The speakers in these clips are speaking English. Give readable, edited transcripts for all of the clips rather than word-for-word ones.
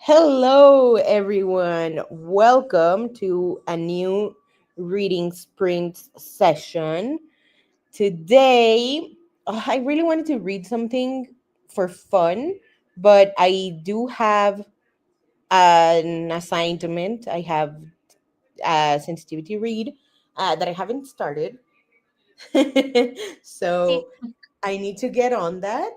Hello, everyone. Welcome to a new reading sprint session. Today, I really wanted to read something for fun, but I do have an assignment. I have a sensitivity read that I haven't started. See, So I need to get on that.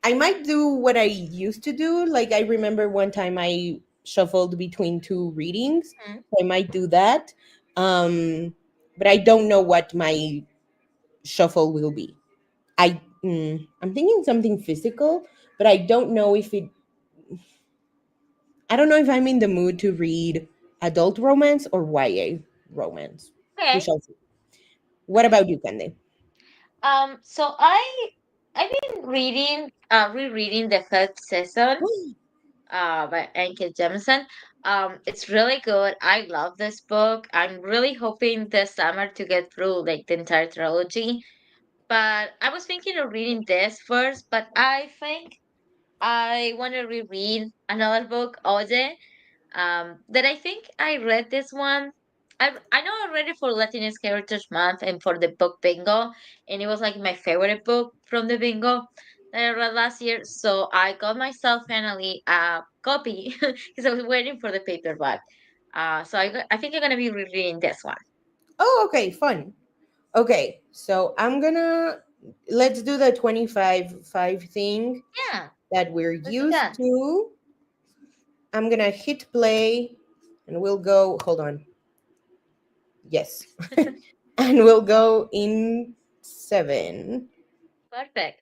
I might do what I used to do. Like I remember one time I shuffled between two readings. hmm, So I might do that. But I don't know what my shuffle will be. I'm thinking something physical, but I don't know if it. I don't know if I'm in the mood to read adult romance or YA romance. We okay. shall see. What about you, Kande? So I've been rereading the fifth season, by Anke Jemison. It's really good. I love this book. I'm really hoping this summer to get through like the entire trilogy. But I was thinking of reading this first, but I think I want to reread another book, Ode. That I think I read this one. I know I read it for Latinx Heritage Month and for the book bingo, and it was like my favorite book from the bingo that I read last year. So I got myself finally a copy because I was waiting for the paperback. I think I'm gonna be rereading this one. Oh, okay, fun. Okay, so let's do the 25-5 thing Yeah, that we're let's do used that. to. I'm gonna hit play and we'll go, hold on. Yes. And we'll go in 7. Perfect.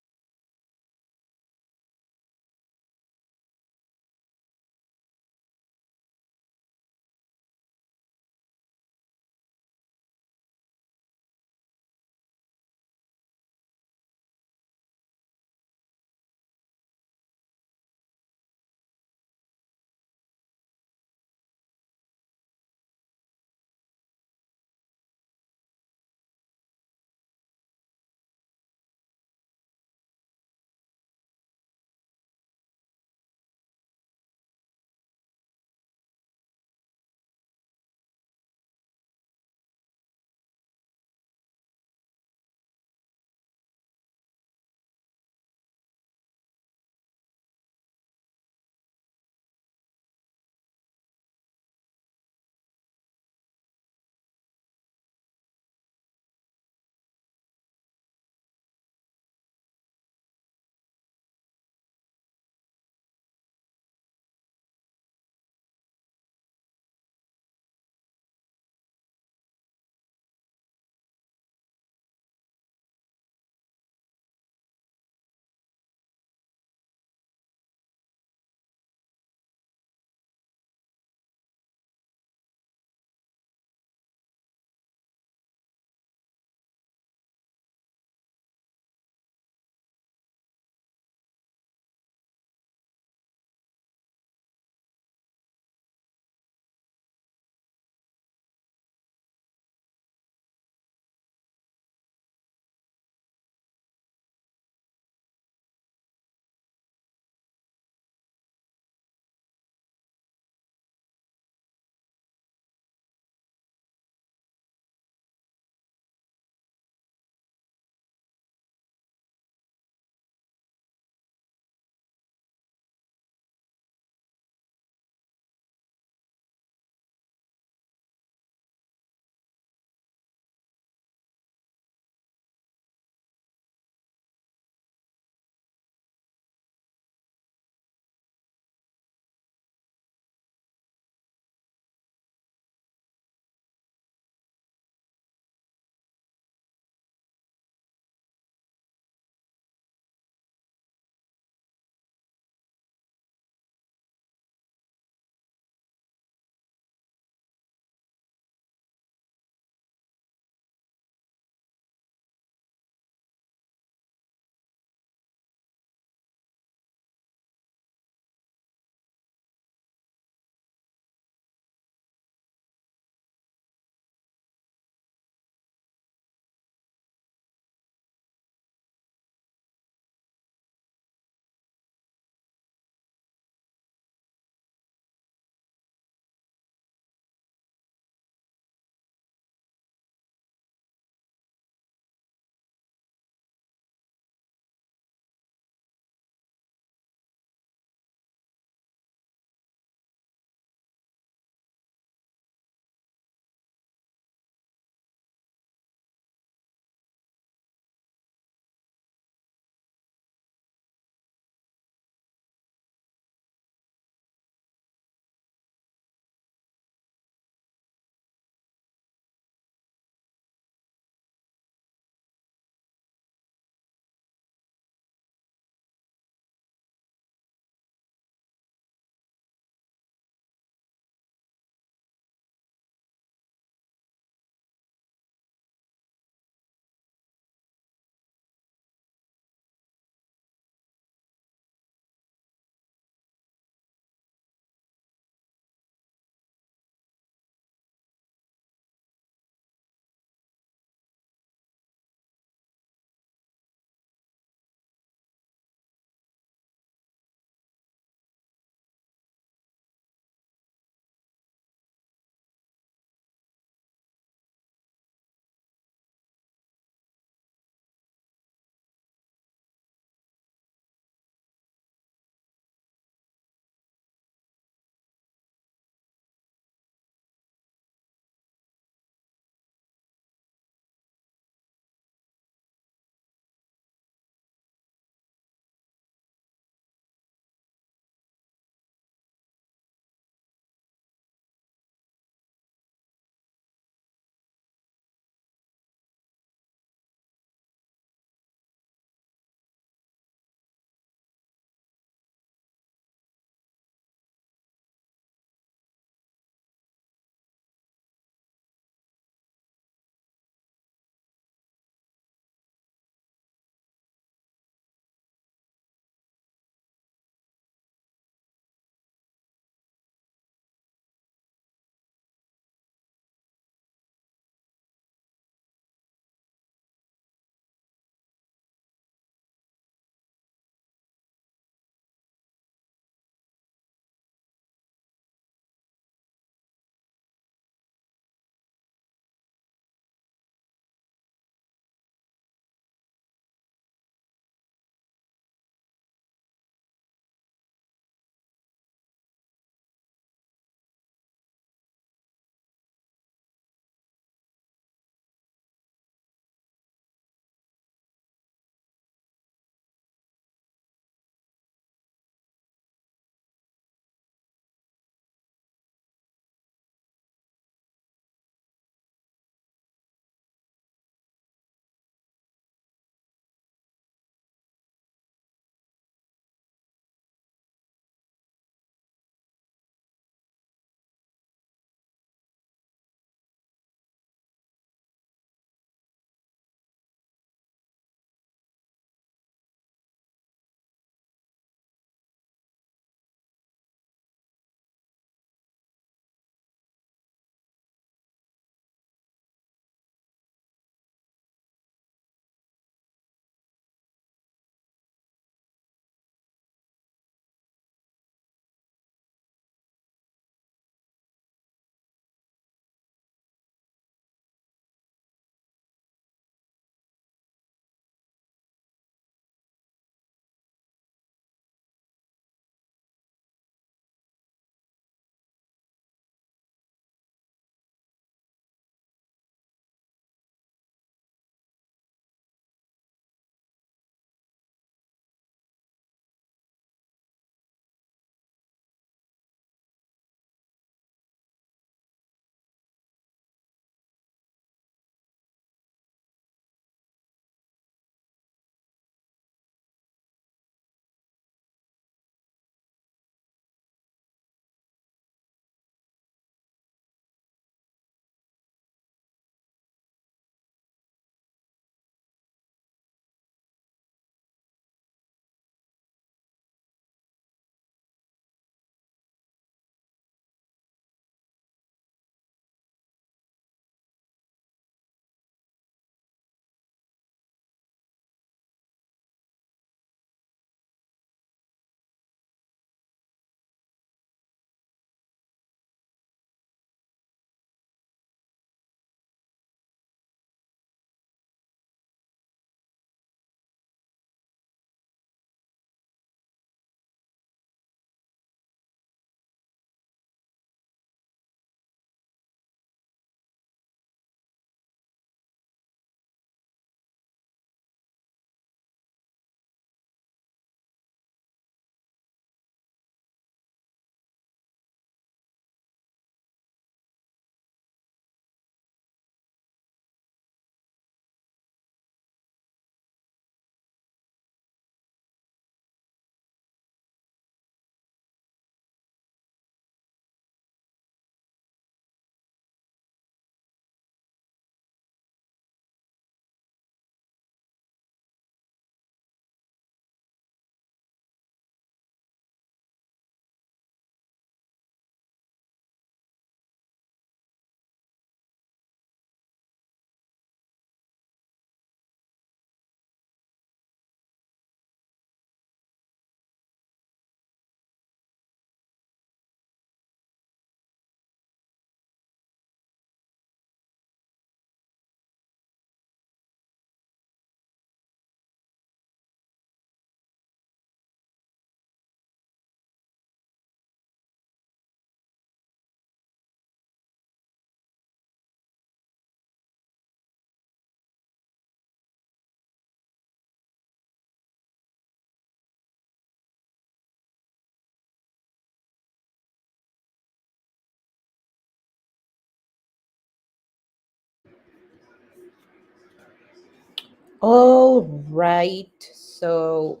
All right. So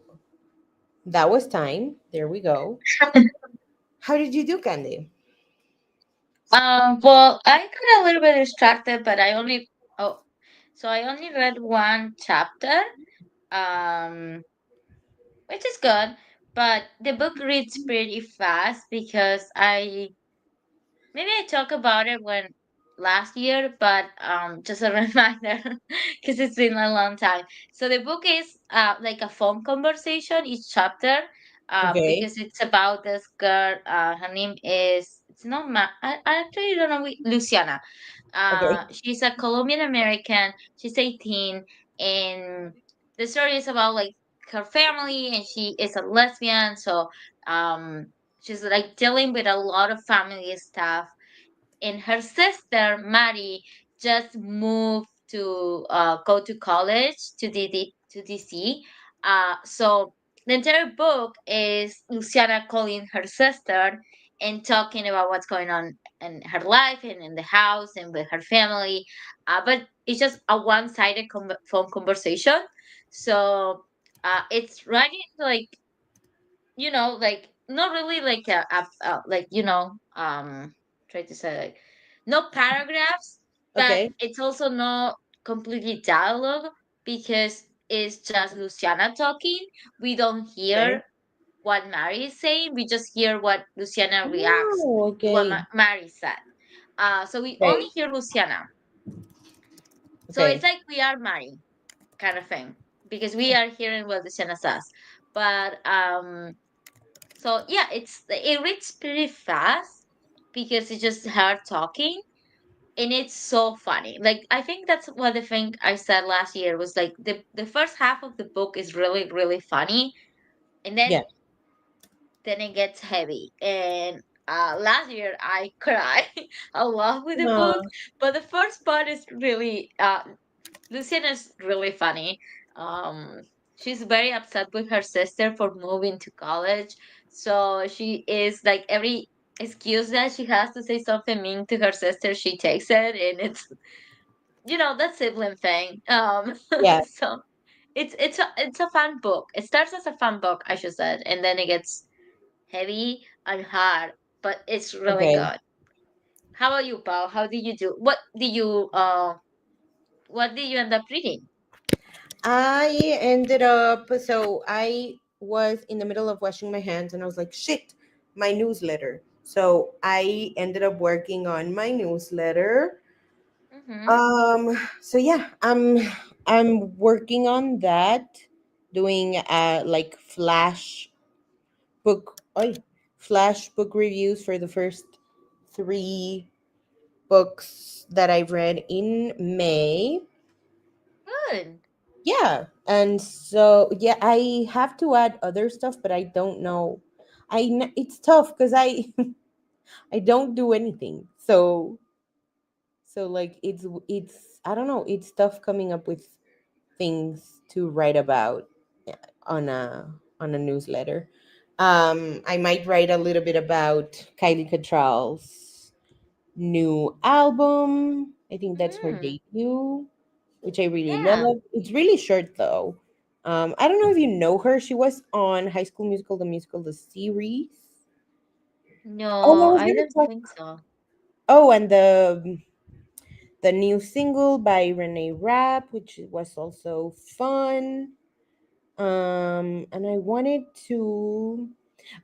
that was time. There we go. How did you do, Candy? Well, I got a little bit distracted, but oh, so I only read one chapter, um, which is good. But the book reads pretty fast because I maybe I talked about it when last year, but just a reminder because it's been a long time. So the book is like a phone conversation each chapter, Okay. because it's about this girl. Her name is it's not I actually don't know Luciana. Okay. She's a Colombian American. She's 18, and the story is about like her family, and she is a lesbian. So she's like dealing with a lot of family stuff, and her sister Maddie just moved to go to college to to DC. So the entire book is Luciana calling her sister and talking about what's going on in her life and in the house and with her family. But it's just a one-sided phone conversation. So it's writing like like not really like like try to say like no paragraphs, but Okay. it's also not completely dialogue because it's just Luciana talking. We don't Okay. hear what Mary is saying. We just hear what Luciana reacts Oh, to what okay. Mary said. So we only Okay. hear Luciana. So it's Okay. like we are Mary kind of thing because we are hearing what Luciana says. But so yeah, it reads pretty fast because it's just her talking, and it's so funny. Like I think that's what the thing I said last year was like the first half of the book is really really funny, and Yeah. then it gets heavy. And last year I cried a lot with the book, No. but the first part is really Luciana is really funny. Um, she's very upset with her sister for moving to college. So she is like every excuse that she has to say something mean to her sister, she takes it, and it's that sibling thing. Yeah. So it's a fun book. It starts as a fun book, I should say, and then it gets heavy and hard, but it's really Okay. good. How about you, Pao? How did you do? What did you end up reading? I ended up, so I was in the middle of washing my hands and I was like, shit, my newsletter. So I ended up working on my newsletter. Mm-hmm. So yeah, I'm working on that, doing like flash book reviews for the first three books that I've read in May. Good. Yeah, and so yeah, I have to add other stuff, but I don't know. It's tough because I don't do anything. So like it's I don't know. It's tough coming up with things to write about on a newsletter. I might write a little bit about Kylie Cattrall's new album. I think that's her Mm, debut, which I really yeah. love. It's really short though. I don't know if you know her. She was on High School Musical, the musical, the series. Oh, I No, was I gonna don't think talk. so. Oh, and the new single by Renee Rapp, which was also fun. And I wanted to.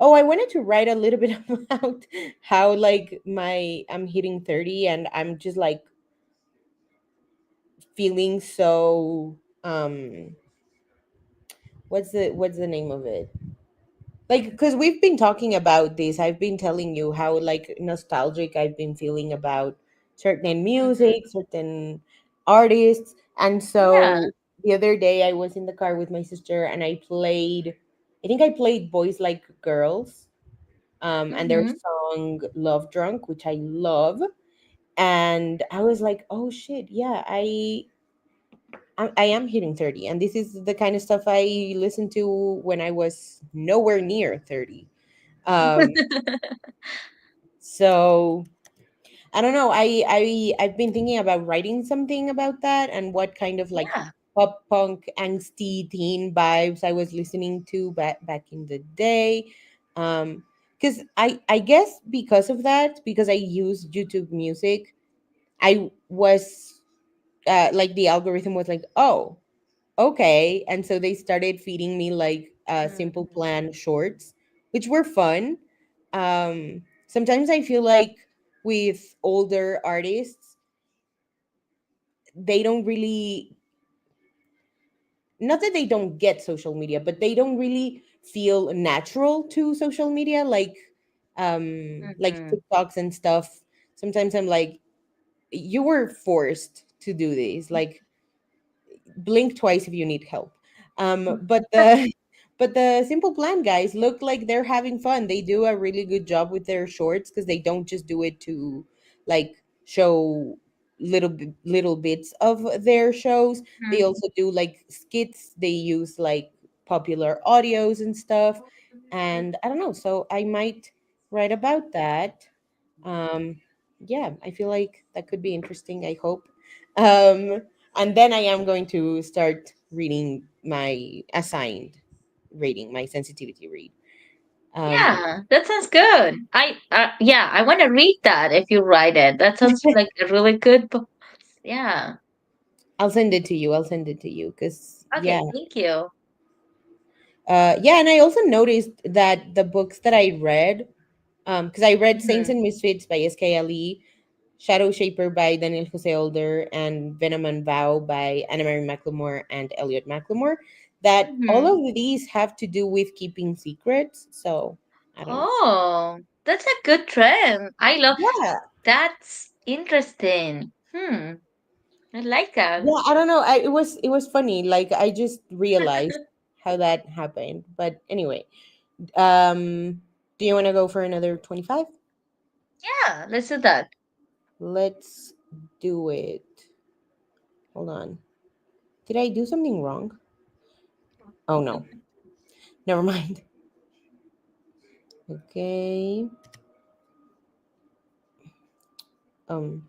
Oh, I wanted to write a little bit about how like I'm hitting 30 and I'm just like feeling so what's the name of it, like because we've been talking about this. I've been telling you how like nostalgic I've been feeling about certain Mm-hmm. music, certain artists. And Yeah. so the other day I was in the car with my sister and I think I played Boys Like Girls, and their Mm-hmm. song Love Drunk, which I love. And I was like, oh shit, yeah, I am hitting 30, and this is the kind of stuff I listened to when I was nowhere near 30. Um, so I don't know. I've been thinking about writing something about that and what kind of like Yeah. pop punk angsty teen vibes I was listening to back in the day. Because I guess because of that, because I use YouTube Music, I was like the algorithm was like, oh, okay, and so they started feeding me like Simple Mhm. Plan shorts, which were fun. Sometimes I feel like with older artists, they don't really, not that they don't get social media, but they don't really feel natural to social media, like Mhm. TikToks and stuff. Sometimes I'm like, you were forced to do this. Like, blink twice if you need help. But the but the Simple Plan guys look like they're having fun. They do a really good job with their shorts because they don't just do it to like show little bits of their shows. They Mhm. also do like skits. They use like popular audios and stuff. And I don't know. So I might write about that. um yeah, I feel like that could be interesting, I hope. um and then I am going to start reading my assigned reading, my sensitivity read. um Yeah, that sounds good. Yeah, I want to read that if you write it. That sounds like a really good book. Yeah. I'll send it to you, I'll send it to you, because yeah. Okay, thank you. Yeah, and I also noticed that the books that I read, because I read Saints Mhm. and Misfits by SKLE, Shadow Shaper by Daniel Jose Older, and Venom and Vow by Anna Mary McLemore and Elliot McLemore, that all Mhm. of these have to do with keeping secrets. So I don't know. Oh, that's a good trend. I love Yeah, that's interesting. I like that. yeah, I don't know. It was funny. Like I just realized how that happened. But anyway, do you want to go for another 25? Yeah, let's do that. Let's do it. Hold on. Did I do something wrong? Oh no. Never mind. Okay. Um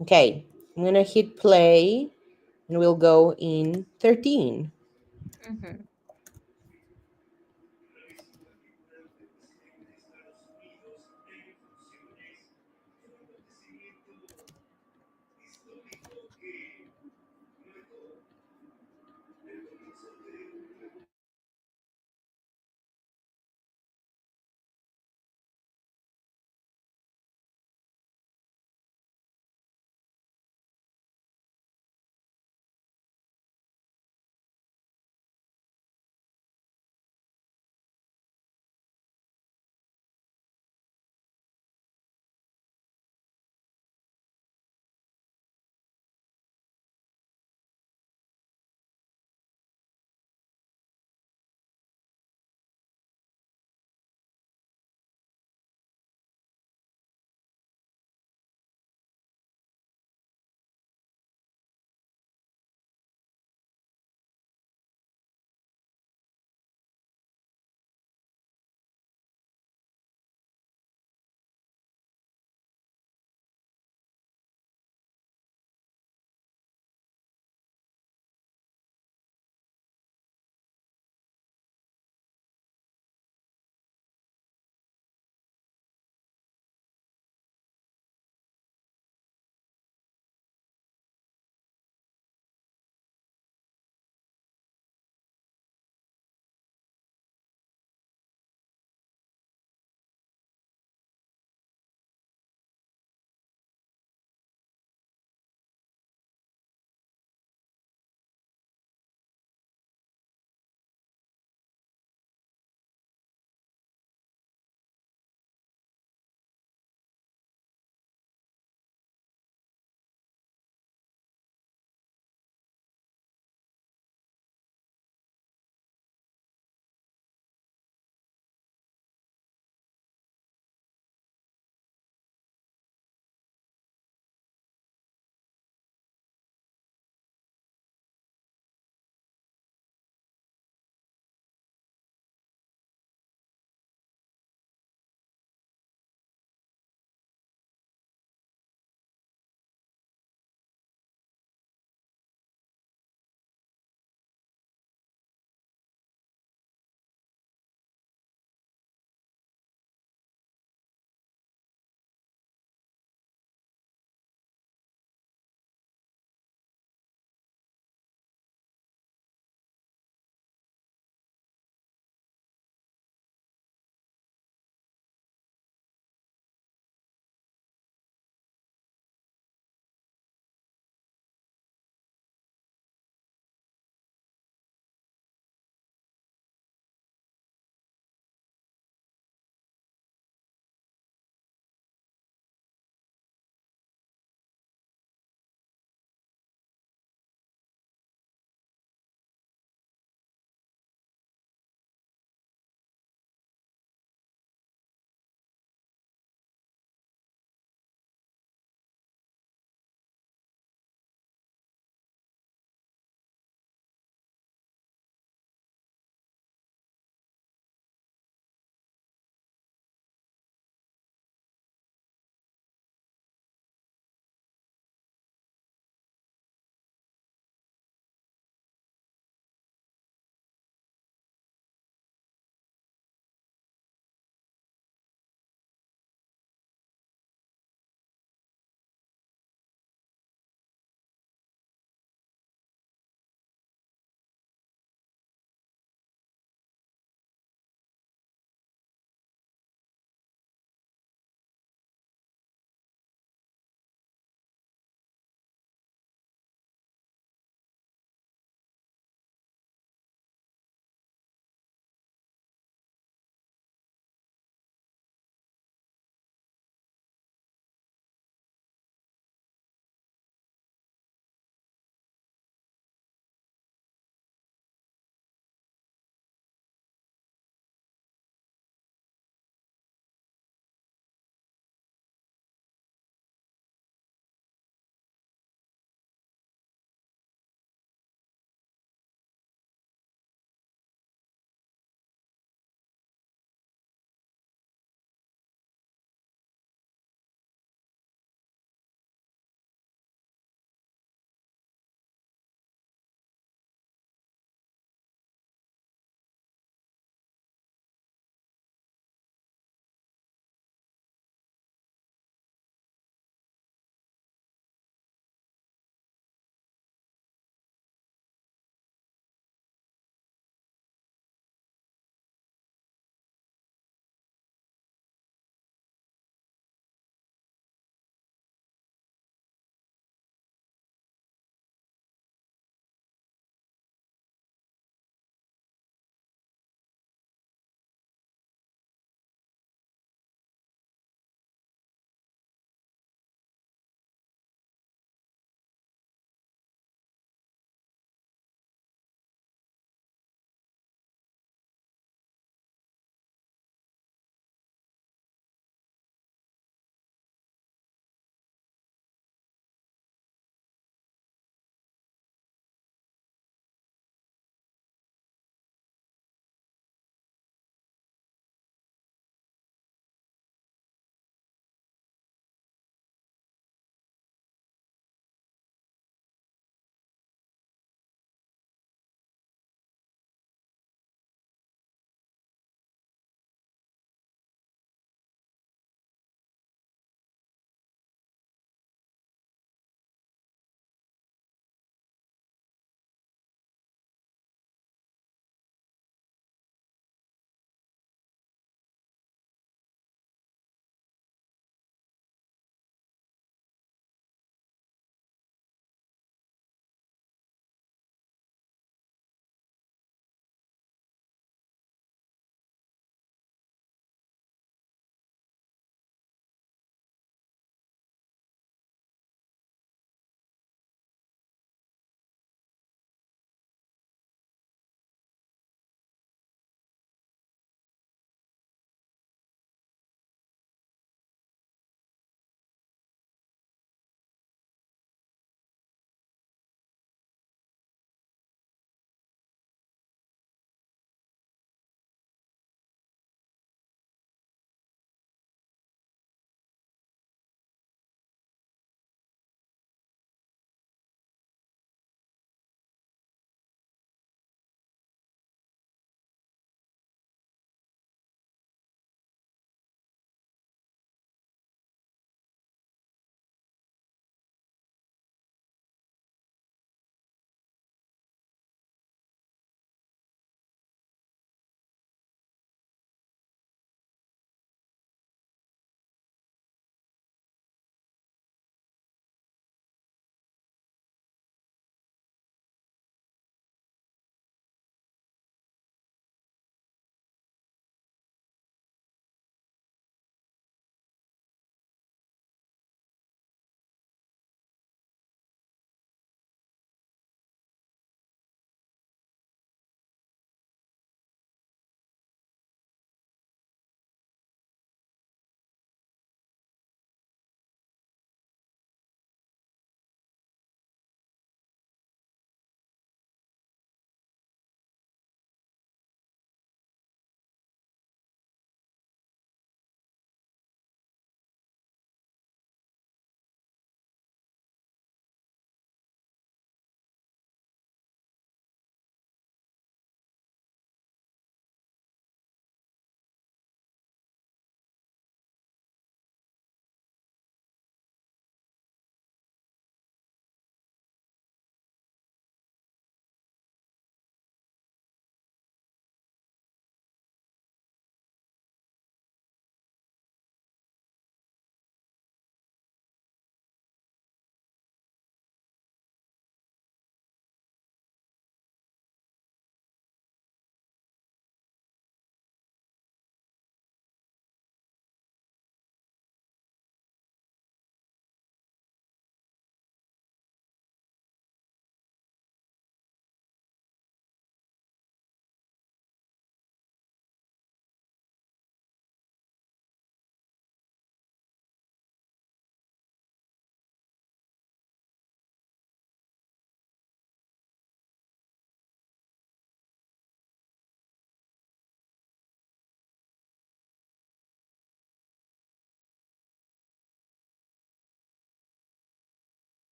okay. I'm going to hit play and we'll go in 13. Mhm.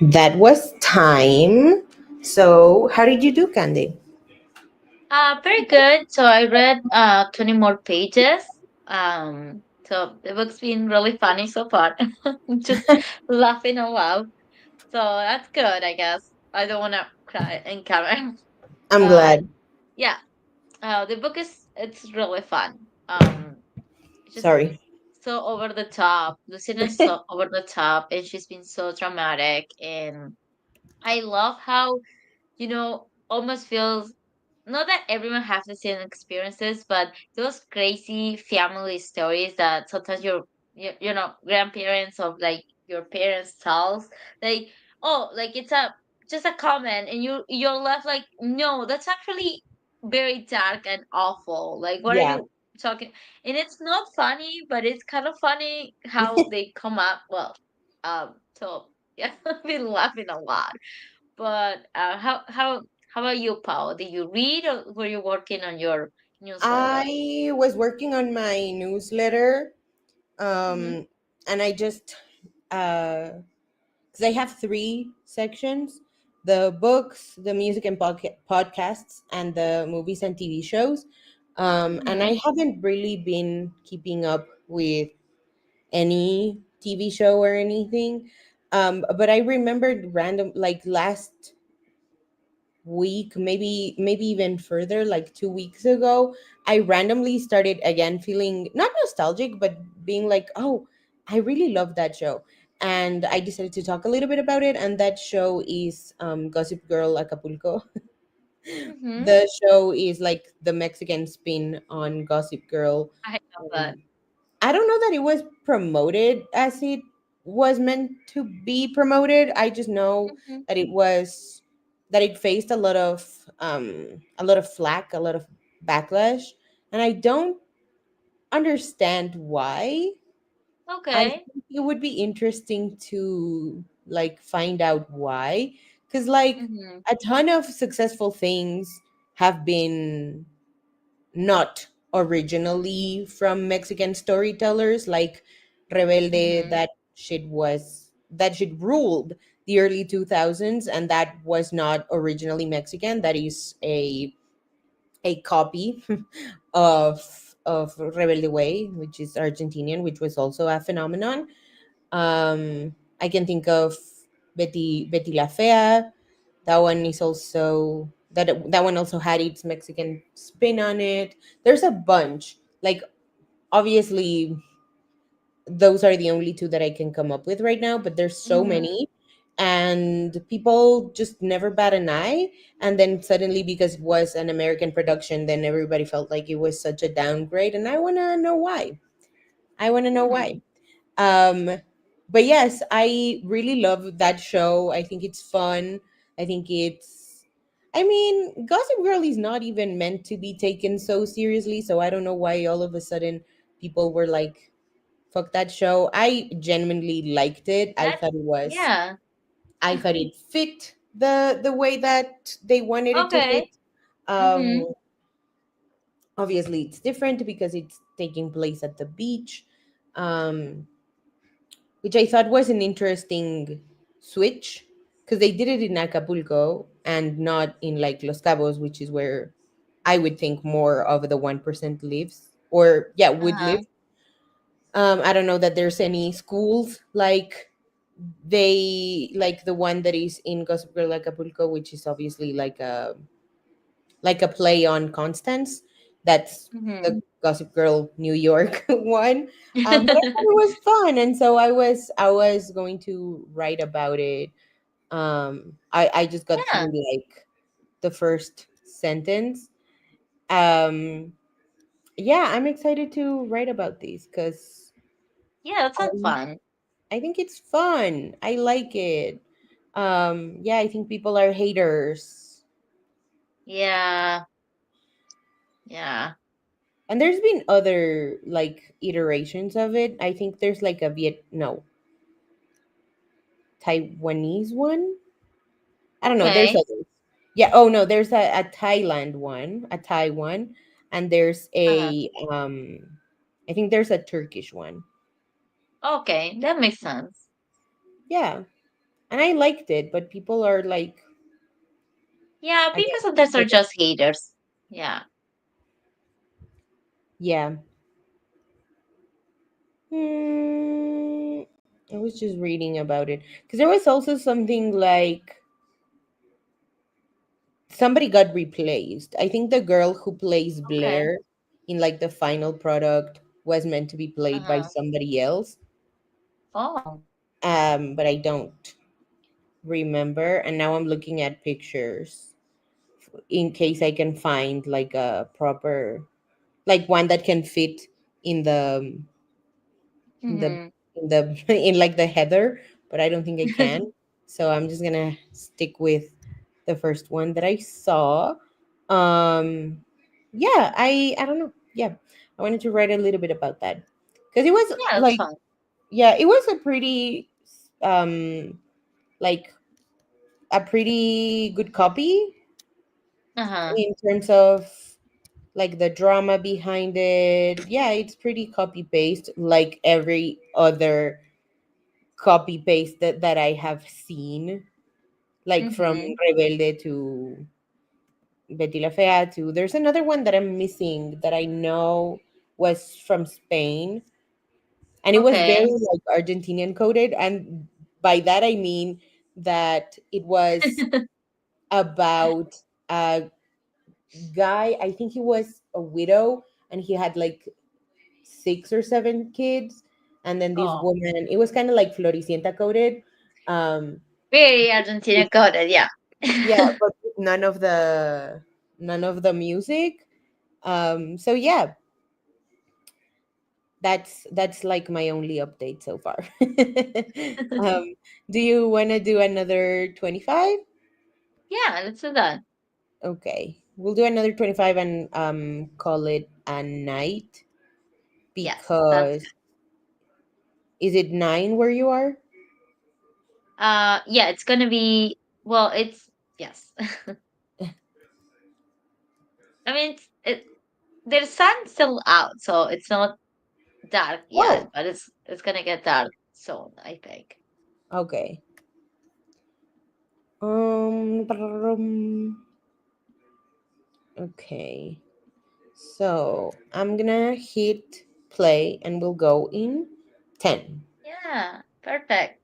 That was time. So, how did you do, Candy? Very good. So I read 20 more pages. So the book's been really funny so far. Just laughing a lot. So that's good, I guess. I don't want to cry in camera. I'm But glad. yeah, the book is it's really fun. It's just Sorry. so over the top. Lucina is so over the top, and she's been so dramatic. And I love how almost feels not that everyone has the same experiences, but those crazy family stories that sometimes your grandparents of like your parents tells, like, oh, like it's a just a comment, and you're left like, no, that's actually very dark and awful. Like, what are Yeah. you talking? And it's not funny, but it's kind of funny how they come up. Well, so yeah, I've been laughing a lot. But how about you, Paul? Did you read or were you working on your newsletter? I was working on my newsletter, Mm-hmm. and I just because I have three sections: the books, the music and podcasts, and the movies and TV shows. And Mm-hmm. I haven't really been keeping up with any TV show or anything. But I remembered random, like last week, maybe even further, like 2 weeks ago, I randomly started again feeling not nostalgic, but being like, oh, I really love that show. And I decided to talk a little bit about it. And that show is Gossip Girl Acapulco. Mm-hmm. The show is like the Mexican spin on Gossip Girl. I love that. Um, I don't know that it was promoted as it was meant to be promoted. I just know Mm-hmm. that it faced a lot of flack, a lot of backlash, and I don't understand why. I Okay. think it would be interesting to like find out why, cuz like Mm-hmm. a ton of successful things have been not originally from Mexican storytellers, like Rebelde. Mm-hmm. That shit ruled the early 2000s, and that was not originally Mexican. That is a copy of Rebelde Way, which is Argentinian, which was also a phenomenon. I can think of Betty La Fea. That one is also that one also had its Mexican spin on it. There's a bunch. Like obviously those are the only two that I can come up with right now, but there's so Mm-hmm. many, and people just never bat an eye. And then suddenly, because it was an American production, then everybody felt like it was such a downgrade, and I want to know why. I want to know Mm-hmm. why. Um, but yes, I really love that show. I think it's fun. I think it's. I mean, Gossip Girl is not even meant to be taken so seriously, so I don't know why all of a sudden people were like, "Fuck that show." I genuinely liked it. That's yeah. I thought it fit the way that they wanted it to fit. Okay. Mm-hmm. Um, Obviously, it's different because it's taking place at the beach. Um, which I thought was an interesting switch because they did it in Acapulco and not in like Los Cabos, which is where I would think more of the 1% lives, or yeah, would Uh-huh. live. I don't know that there's any schools like the one that is in Gossip Girl Acapulco, which is obviously like a play on Constance. That's Mm-hmm. the Gossip Girl New York one. But I thought it was fun, and so I was going to write about it. I just got Yeah. through like the first sentence. Um, yeah, I'm excited to write about these because Yeah, that sounds I fun. I think it's fun. I like it. Yeah, I think people are haters. Yeah. Yeah. And there's been other like iterations of it. I think there's like a Taiwanese one. I don't know. There's Okay. others. Yeah. Oh no, there's a Thailand one, a Thai one, and there's Uh-huh. I think there's a Turkish one. Okay, that makes sense. Yeah. and I liked it, but people are like, Yeah, I people guess, sometimes are like, just haters. Yeah. yeah. Hmm, I was just reading about it because there was also something like somebody got replaced. I think the girl who plays Okay. Blair in like the final product was meant to be played by Uh-huh. somebody else. Oh. But I don't remember. And now I'm looking at pictures in case I can find like a proper, like one that can fit in in the Mm-hmm. in like the header, but I don't think I can. So I'm just gonna stick with the first one that I saw. Um, yeah, I don't know. Yeah, I wanted to write a little bit about that because it was Yeah, it's like, fun. yeah, it was a pretty like a pretty good copy Uh-huh. in terms of like the drama behind it. Yeah, it's pretty copy paste like every other copy paste that I have seen, like from Mm-hmm. Rebelde to Betty la Fea to there's another one that I'm missing that I know was from Spain, and it was very Okay. like Argentinian coded, and by that I mean that it was about a guy. I think he was a widow, and he had like 6 or 7 kids, and then this Oh, woman. It was kind of like Floricienta coded. Um, very Argentina coded, yeah. yeah, but none of the music. So yeah, that's like my only update so far. um, do you want to do another 25? Yeah, let's do that. Okay, we'll do another 25 and call it a night Yes, sounds because is it 9 where you are? yeah, it's gonna be, well, it's, yes. I mean, the sun's still out, so it's not dark yet, Oh, but it's gonna get dark soon, I think. okay. Okay. So I'm gonna hit play and we'll go in 10. Yeah, perfect.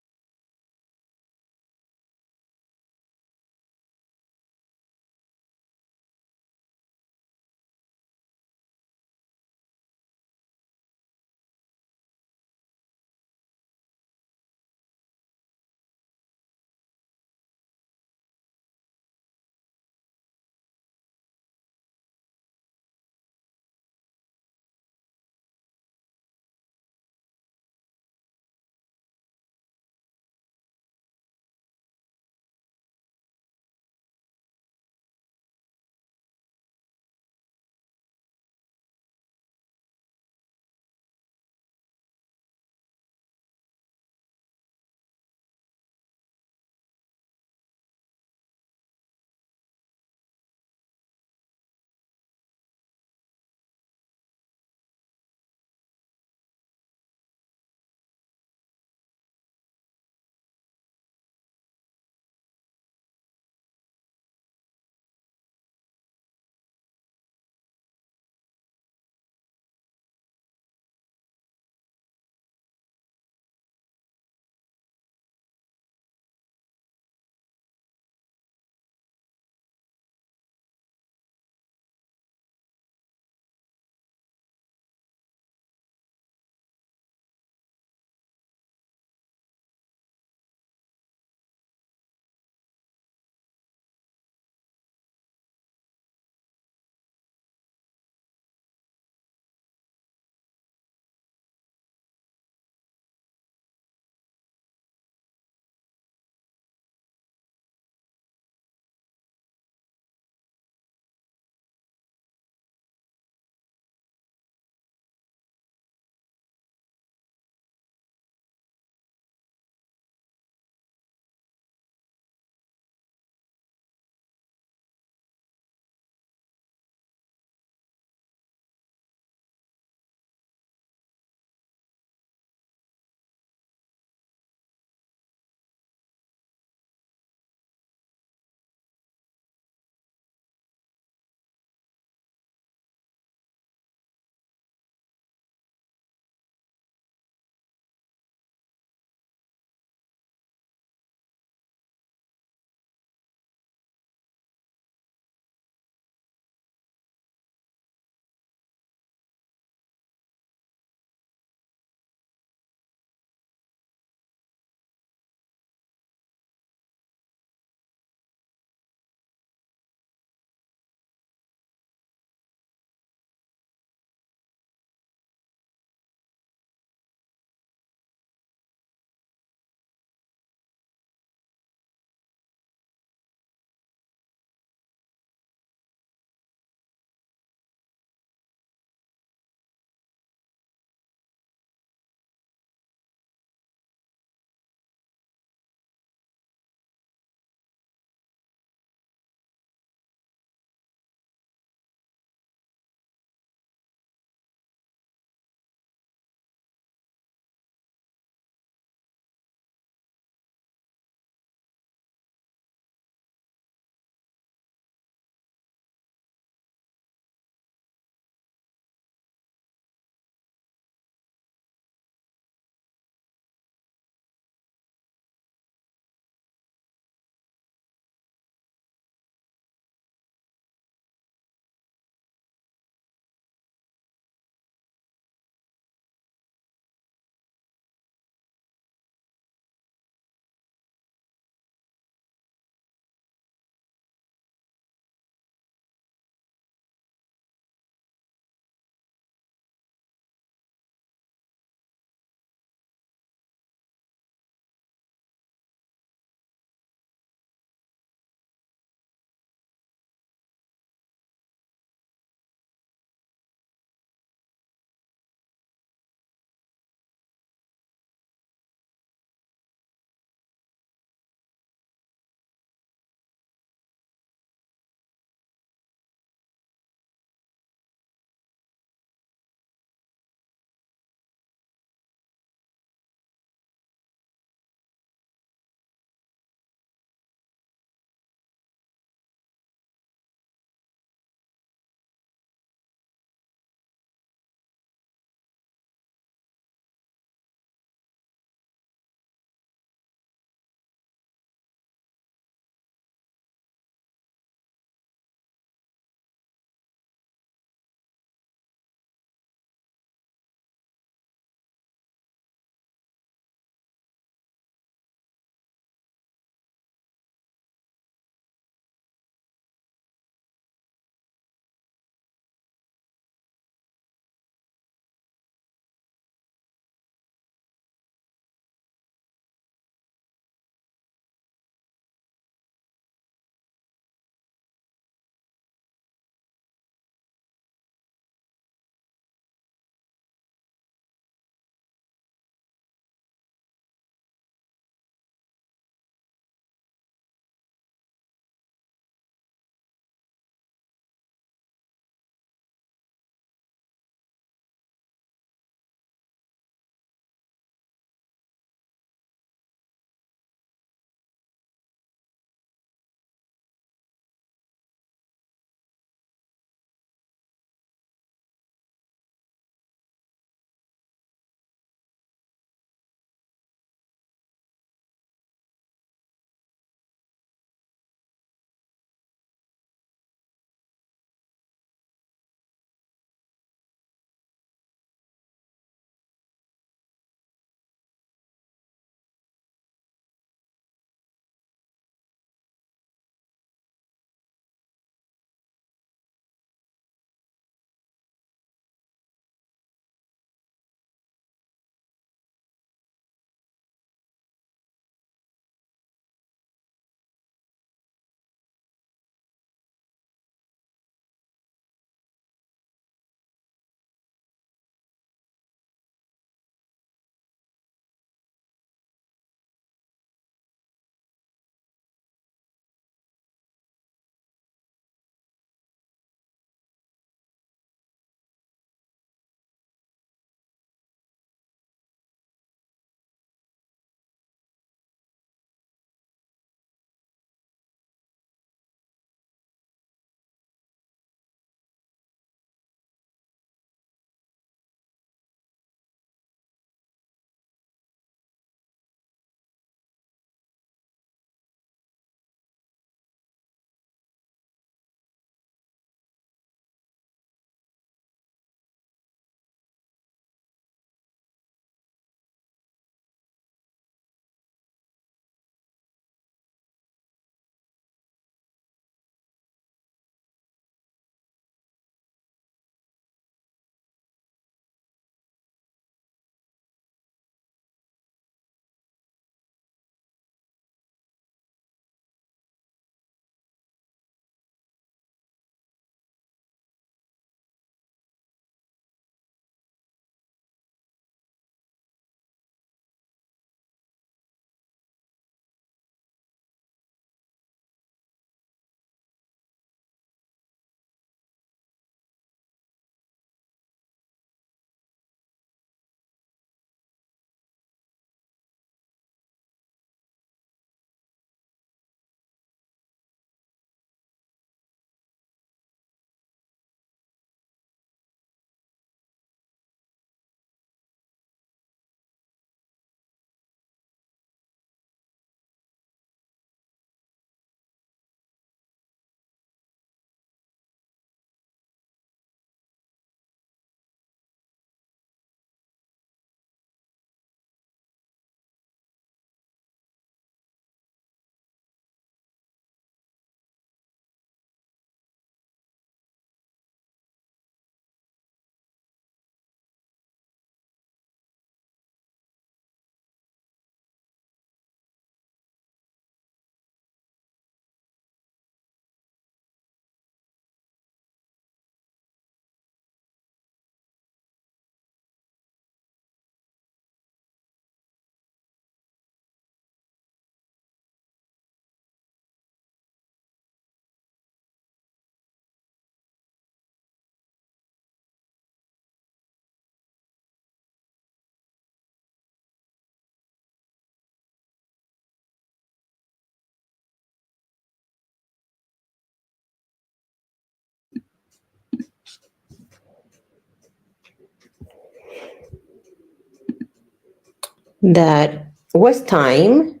That was time.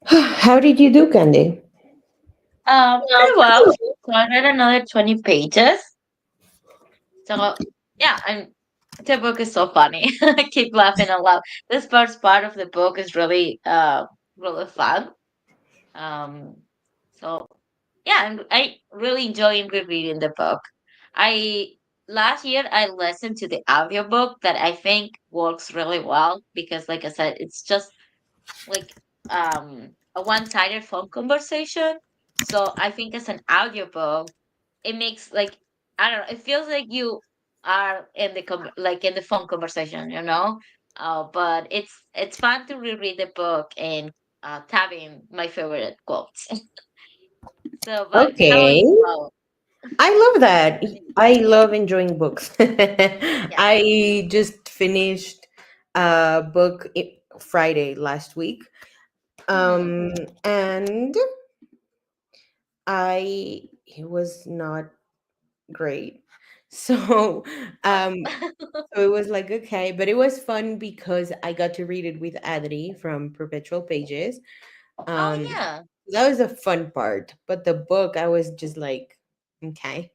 How did you do, Candy? Pretty well. So I read another 20 pages. So yeah, and the book is so funny. I keep laughing a lot. This first part of the book is really really fun. Um so yeah, I really enjoy rereading the book. I Last year I listened to the audiobook that I think works really well because like I said, it's just like a one-sided phone conversation. So I think as an audiobook, it makes like I don't know, it feels like you are in the like in the phone conversation, you know. But it's fun to reread the book and tapping my favorite quotes. So, but how about Okay. you? How I love that. what did you I love enjoying books. Yeah. I just finished a book Friday last week. Mm-hmm. Um, and I it was not great. So Oh. um so it was like okay, but it was fun because I got to read it with Adri from Perpetual Pages. Oh Um yeah. that was a fun part, but the book I was just like, okay,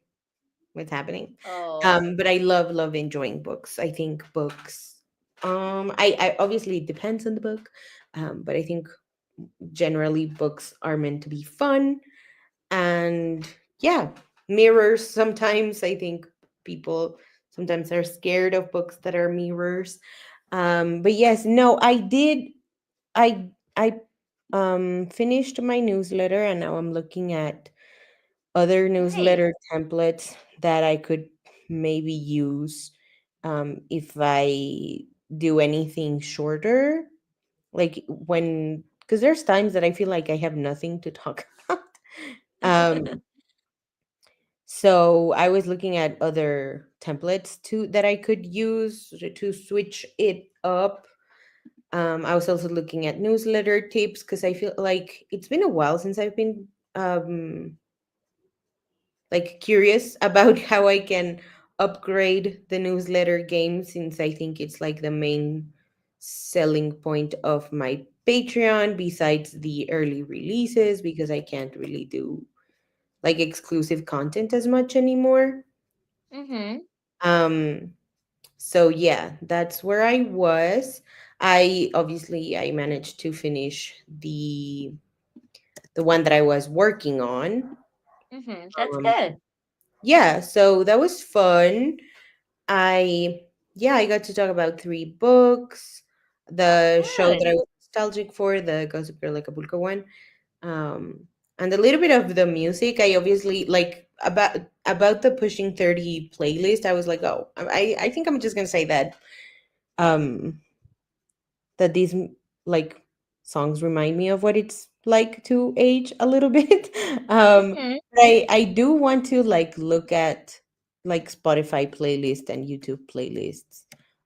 what's happening? Oh. But I love enjoying books. I think books I obviously it depends on the book. But I think generally books are meant to be fun and yeah, mirrors sometimes. I think people sometimes are scared of books that are mirrors. But yes, no, I finished my newsletter and now I'm looking at other Nice. newsletter templates that I could maybe use if I do anything shorter. Like when, because there's times that I feel like I have nothing to talk about. Um, so I was looking at other templates too that I could use to switch it up. I was also looking at newsletter tips because I feel like it's been a while since I've been like curious about how I can upgrade the newsletter game since I think it's like the main selling point of my Patreon besides the early releases because I can't really do like exclusive content as much anymore. Mm-hmm. Um so yeah, that's where I was. I obviously I managed to finish the one that I was working on. Mm-hmm. That's Um good. yeah, so that was fun. I yeah, I got to talk about three books. Oh, The show that I good. was nostalgic for, the Gossip Girl Acapulco one, and a little bit of the music. I obviously like about the Pushing 30 playlist. I was like, oh, I think I'm just gonna say that um that these like songs remind me of what it's like to age a little bit. Mm-hmm. But I do want to like look at like Spotify playlist and YouTube playlists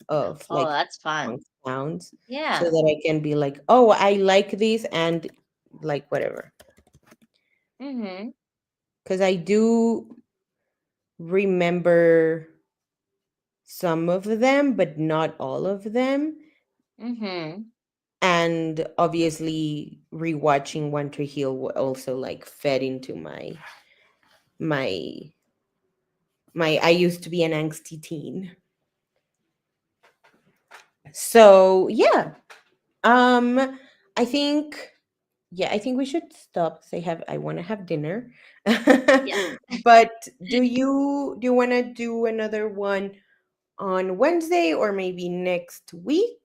of Oh, like that's fun. song sounds so Yeah. that I can be like, oh, I like this and like whatever. Mm-hmm. Because I do remember some of them, but not all of them. Mm-hmm. And obviously rewatching One Tree Hill also like fed into my my I used to be an angsty teen. So yeah, I think yeah, I think we should stop because I want to have dinner. Yes. But do you want to do another one on Wednesday or maybe next week?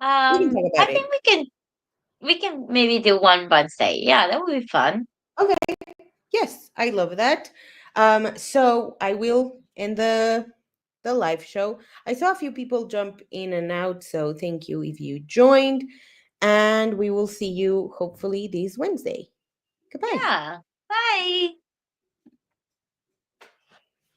We can talk I about think it. we can maybe do one Wednesday. Yeah, that would be fun. Okay. Yes, I love that. So I will end the live show. I saw a few people jump in and out, so thank you if you joined, and we will see you hopefully this Wednesday. Goodbye. Yeah. Bye.